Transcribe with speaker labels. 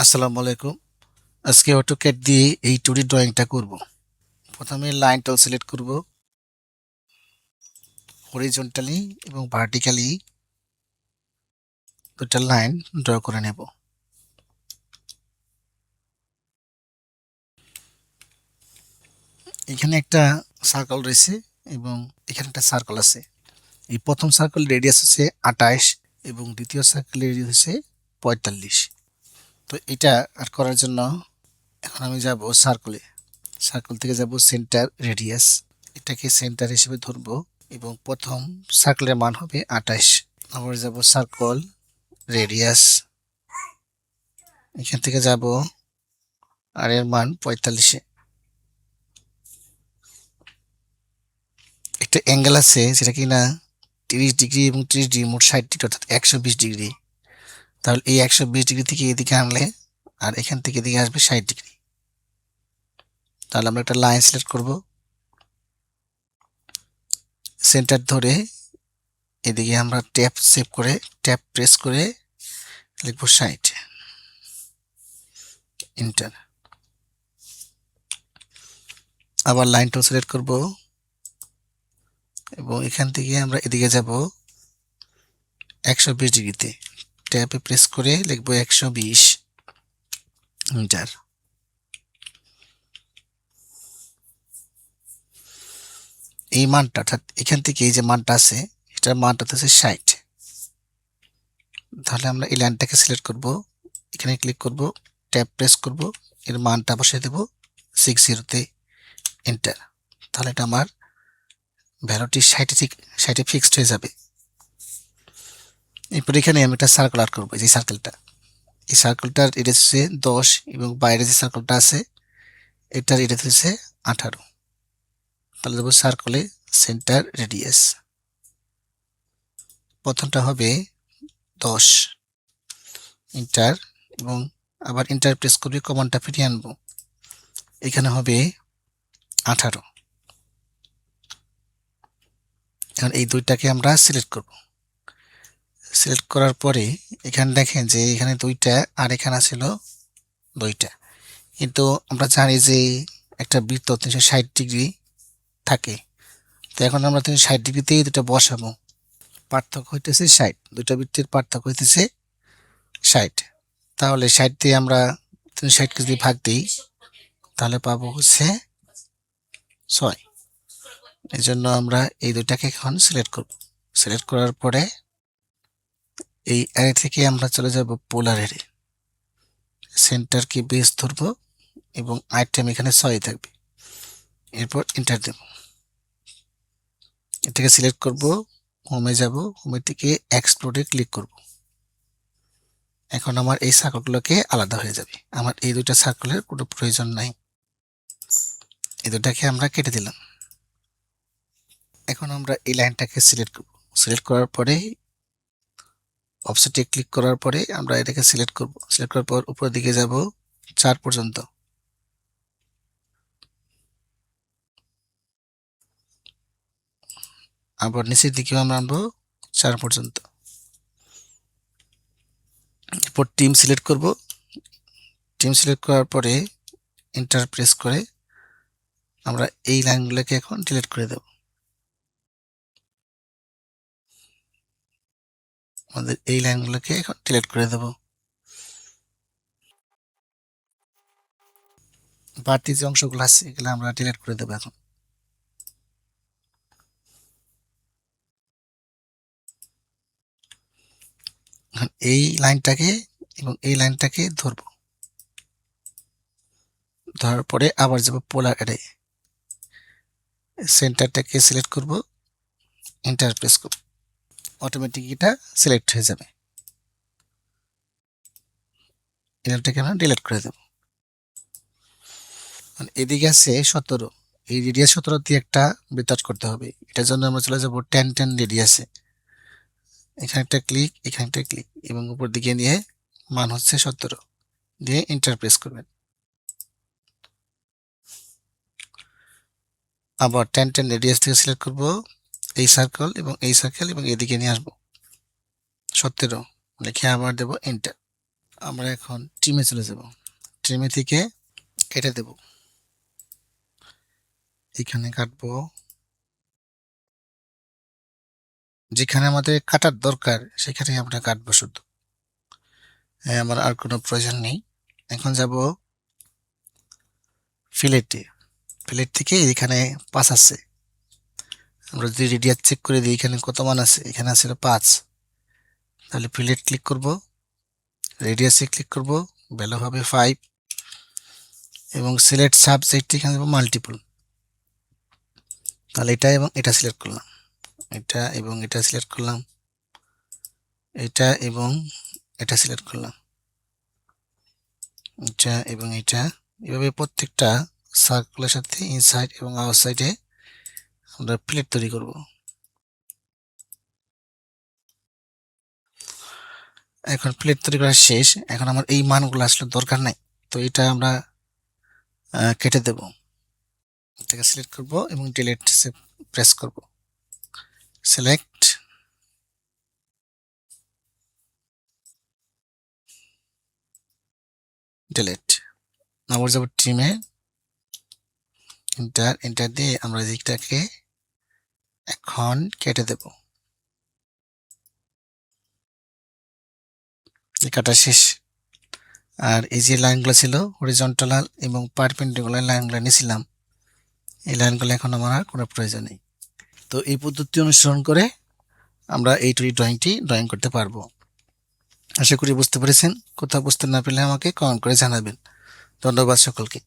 Speaker 1: আসসালামু আলাইকুম। আজকে অটোক্যাড দিয়ে এই 2D ড্রয়িংটা করব। প্রথমে লাইন টুল সিলেক্ট করব, হরিজন্টালি এবং ভার্টিক্যালি দুটো লাইন ড্র করে নেব। এখানে একটা সার্কেল রয়েছে এবং এখানে একটা সার্কেল আছে। এই প্রথম সার্কেল রেডিয়াস হচ্ছে 28 এবং দ্বিতীয় সার্কেল রেডিয়াস হচ্ছে 45। তো এটা আর করার জন্য এখন আমি যাব সার্কেলে। সার্কেল থেকে যাব সেন্টার রেডিয়াস, এটাকে সেন্টার হিসেবে ধরবো এবং প্রথম সার্কেলের মান হবে 28। আবার যাব সার্কেল রেডিয়াস, এখান থেকে যাব আর এর মান 45-এ। একটা অ্যাঙ্গেল আছে যেটা কিনা 30 ডিগ্রি এবং 30 ডিগ্রি, মোট 60 ডিগ্রি, অর্থাৎ 120 ডিগ্রি। তাহলে এই 120 ডিগ্রি থেকে এদিকে আনলে আর এখান থেকে এদিকে আসবে 60 ডিগ্রি। তাহলে আমরা একটা লাইন সিলেক্ট করব, সেন্টার ধরে এদিকে আমরা ট্যাব সেভ করে ট্যাব প্রেস করে লিখব 60, এন্টার। আবার লাইন টুল সিলেক্ট করব এবং এখান থেকে আমরা এদিকে যাব 120 ডিগ্রিতে, ট্যাবে প্রেস করে লিখব 120, এন্টার। এই মানটা, অর্থাৎ এখান থেকে এই যে মানটা আছে এটার মানটা হচ্ছে 60। তাহলে আমরা এই লাইনটাকে সিলেক্ট করব, এখানে ক্লিক করব, ট্যাব প্রেস করব, এর মানটা বসিয়ে দেব 60-তে, এন্টার। তাহলে এটা আমার ভ্যালুটি 60 ফিক্সড হয়ে যাবে। এরপর এখানে আমি একটা সার্কেল আর্ট করবো, এই সার্কেলটা, এই সার্কেলটার রেডিয়াস হচ্ছে 10 এবং বাইরে যে সার্কেলটা আছে এটার রেডিয়াস হচ্ছে 18। তাহলে দেবো সার্কেলে সেন্টার রেডিয়াস, প্রথমটা হবে 10, এন্টার, এবং আবার এন্টার প্রেস করবে, কমান্ডটা ফিরিয়ে আনবো, এখানে হবে 18। এখন এই দুইটাকে আমরা সিলেক্ট করব। সিলেক্ট করার পরে এখানে দেখেন যে এখানে দুইটা আর এখানে ছিল দুইটা, কিন্তু আমরা জানি যে একটা বৃত্ত 360 ডিগ্রি থাকে। তো এখন আমরা 360 ডিগ্রিতেই দুটো বসাবো, পার্থক্য হইতেছে 60, দুইটা বৃত্তের পার্থক্য হইতেছে 60। তাহলে 60 দিয়ে আমরা 360 কে যদি ভাগ দিই তাহলে পাবো হচ্ছে 6। এই জন্য আমরা এই দুইটাকে এখন সিলেক্ট করব। সিলেক্ট করার পরে এই অ্যারে থেকে আমরা চলে যাব পোলার অ্যারে, সেন্টার কি বেস ধরবো এবং আইটেম এখানে 6 থাকবে। এরপর এন্টার দেব, এটাকে সিলেক্ট করব, হোমে যাব, হোমে থেকে এক্সপ্লোরে ক্লিক করব। এখন আমার এই সার্কেলগুলোকে আলাদা হয়ে যাবে, আমার এই দুইটা সার্কেলের কোনো প্রয়োজন নাই, এই দুটাকে আমরা কেটে দিলাম। এখন আমরা এই লাইনটাকে সিলেক্ট করব, সিলেক্ট করার পরে অফসেটে ক্লিক করার পরে আমরা এটাকে সিলেক্ট করব, সিলেক্ট করার পর উপরের দিকে যাব 4 পর্যন্ত, আবার নিচের দিকেও আমরা আনবো 4 পর্যন্ত। এরপর টিম সিলেক্ট করব, টিম সিলেক্ট করার পরে এন্টার প্রেস করে আমরা এই লাইনগুলোকে এখন ডিলিট করে দেব। আমাদের এই লাইনগুলোকে এখন ডিলিট করে দেব। বাড়তি যে অংশগুলো আছে এগুলো আমরা ডিলিট করে দেবো। এখন এই লাইনটাকে এবং এই লাইনটাকে ধরবো, ধরার পরে আবার যাব পোলার অ্যারে, সেন্টারটাকে সিলেক্ট করব, এন্টার প্রেস করব, অটোমেটিক এটা সিলেক্ট হয়ে যাবে। এটাকে আমরা ডিলিট করে দেব। এদিকে আছে 17, এই রেডিয়াস 17 দিয়ে একটা বৃত্তাট করতে হবে। এটার জন্য আমরা চলে যাব 10 রেডিয়াসে, এখানে একটা ক্লিক, এখানে একটা ক্লিক এবং উপর দিকে নিয়ে মান হচ্ছে 17 দিয়ে এন্টার প্রেস করবেন। আবার 10 রেডিয়াস থেকে সিলেক্ট করব এই সার্কেল এবং এই সার্কেল এবং এদিকে নিয়ে আসবো 17 লিখে আবার দেব এন্টার। আমরা এখন ট্রিমে চলে যাব। ট্রিমে থেকে কেটে দেব, এখানে কাটবো, যেখানে আমাদের কাটার দরকার সেখানে আমরা কাটবো শুধু। আমার আর কোনো প্রয়োজন নেই। এখন যাব ফিলেটে। ফিলেট থেকে এখানে 5 আছে, আমরা যদি রেডিয়াস চেক করে দিই এখানে কত মান আছে, এখানে আছে 5। তাহলে ফিলেট ক্লিক করব, রেডিয়াসে ক্লিক করব, ভ্যালু হবে 5 এবং সিলেক্ট সাবজেক্ট এখানে দেব মাল্টিপল। তাহলে এটা এবং এটা সিলেক্ট করলাম, এটা এবং এটা সিলেক্ট করলাম, এটা এবং এটা সিলেক্ট করলাম, এটা এবং এটা। এভাবে প্রত্যেকটা সার্কেলের সাথে ইনসাইড এবং আউটসাইডে আমরা প্লেট তৈরি করব। এখন প্লেট তৈরি করা শেষ। এখন আমার এই মানগুলো আসলে দরকার নাই, তো এটা আমরা কেটে দেব। এটাকে সিলেক্ট করব এবং ডিলিট প্রেস করব, সিলেক্ট, ডিলিট। আবার যাব ট্রিমে, এন্টার দিয়ে আমরা দিকটাকে এখন কেটে দেব। কাটা শেষ। আর এই যে লাইনগুলো ছিল হরিজন্টাল এবং পারপেন্ডিকুলার লাইনগুলো নিয়েছিলাম, এই লাইনগুলো এখন আমার আর কোনো প্রয়োজন নেই। তো এই পদ্ধতি অনুসরণ করে আমরা এই ড্রয়িংটি ড্রয়িং করতে পারবো। আশা করি বুঝতে পেরেছেন। কোথাও বুঝতে না পারলে আমাকে কমেন্ট করে জানাবেন। ধন্যবাদ সকলকে।